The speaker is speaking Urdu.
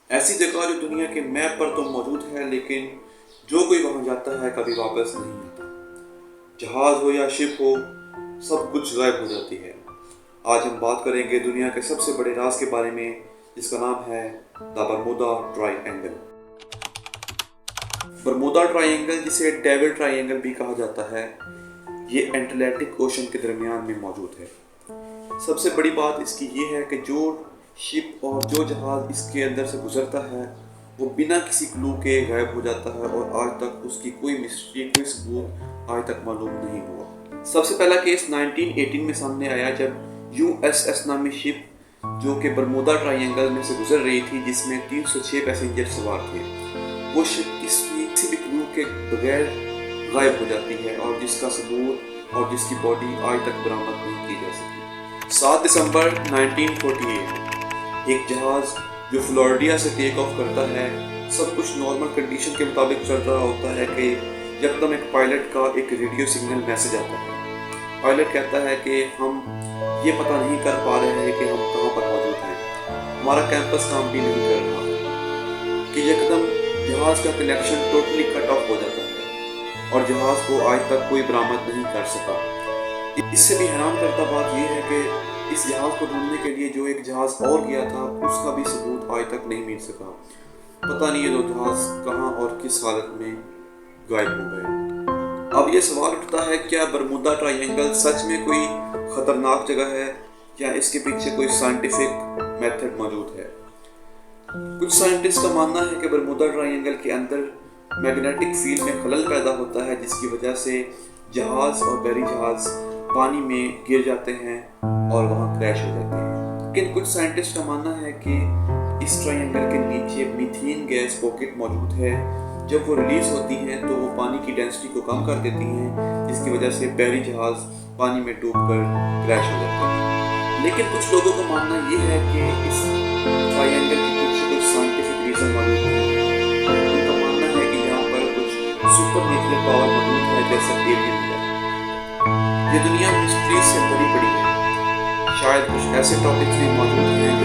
ایسی جگہ جو دنیا کے میپ پر تو موجود ہے لیکن جو کوئی وہاں جاتا ہے کبھی واپس نہیں آتا۔ جہاز ہو یا شپ ہو، سب کچھ غائب ہو جاتی ہے۔ آج ہم بات کریں گے دنیا کے سب سے بڑے راز کے بارے میں، جس کا نام ہے the Bermuda triangle. Bermuda triangle, جسے ڈیول ٹرائی اینگل بھی کہا جاتا ہے، یہ اٹلانٹک اوشن کے درمیان میں موجود ہے۔ سب سے بڑی بات اس کی یہ ہے کہ جو شپ اور جو جہاز اس کے اندر سے گزرتا ہے وہ بنا کسی کلو کے غائب ہو جاتا ہے، اور آج تک اس کی کوئی مسٹری، کوئی ثبوت آج تک معلوم نہیں ہوا۔ سب سے پہلا کیس 1918 میں سامنے آیا جب USS نامی شپ جو کہ برمودا ٹرائی اینگل میں سے گزر رہی تھی، جس میں 306 پیسنجر سوار تھے، وہ شپ کسی بھی کلو کے بغیر غائب ہو جاتی ہے، اور جس کا ثبوت اور جس کی باڈی آج تک برآمد نہیں کی جا سکی۔ 7 دسمبر 1948 ایک جہاز جو فلوریڈا سے ٹیک آف کرتا ہے، سب کچھ نارمل کنڈیشن کے مطابق چل رہا ہوتا ہے کہ یکدم ایک پائلٹ کا ایک ریڈیو سگنل میسج آتا ہے۔ پائلٹ کہتا ہے کہ ہم یہ پتہ نہیں کر پا رہے ہیں کہ ہم کہاں پر موجود ہیں، ہمارا کیمپس کام بھی نہیں کر رہا، کہ یکدم جہاز کا کنیکشن ٹوٹلی کٹ آف ہو جاتا ہے اور جہاز کو آج تک کوئی برآمد نہیں کر سکا۔ اس سے بھی حیران کرتا بات یہ ہے کہ اس جہاز کو ڈھونڈنے کے لیے جو ایک جہاز اور گیا تھا، اس کا بھی ثبوت آج تک نہیں مل سکا۔ پتہ نہیں یہ دو جہاز کہاں اور کس حالت میں غائب ہو گئے۔ اب یہ سوال اٹھتا ہے، کیا برمودا ٹرائی اینگل سچ میں کوئی خطرناک جگہ ہے یا اس کے پیچھے کوئی سائنٹیفک میتھڈ موجود ہے؟ کچھ سائنٹسٹ کا ماننا ہے کہ برمودا ٹرائی اینگل کے اندر میگنیٹک فیلڈ میں خلل پیدا ہوتا ہے، جس کی وجہ سے جہاز اور بحری جہاز پانی میں گر جاتے ہیں اور وہاں کریش ہو جاتے ہیں۔ لیکن کچھ سائنٹسٹ کا ماننا ہے کہ اس ٹرائی اینگل کے نیچے میتھین گیس پاکٹ موجود ہے، جب وہ ریلیز ہوتی ہیں تو وہ پانی کی ڈینسٹی کو کم کر دیتی ہیں، جس کی وجہ سے بحری جہاز پانی میں ڈوب کر کریش ہو جاتے ہیں۔ لیکن کچھ لوگوں کا ماننا یہ ہے کہ اس ٹرائی اینگل کے پیچھے کچھ سائنٹیفک ریزن موجود ہے۔ ان کا ماننا ہے کہ یہاں پر کچھ سپر نیچرل پاور موجود ہے، جیسے ایلین ہے۔ یہ دنیا مسٹری سے بھری پڑی ہے، شاید کچھ ایسے ٹاپکس بھی موجود ہیں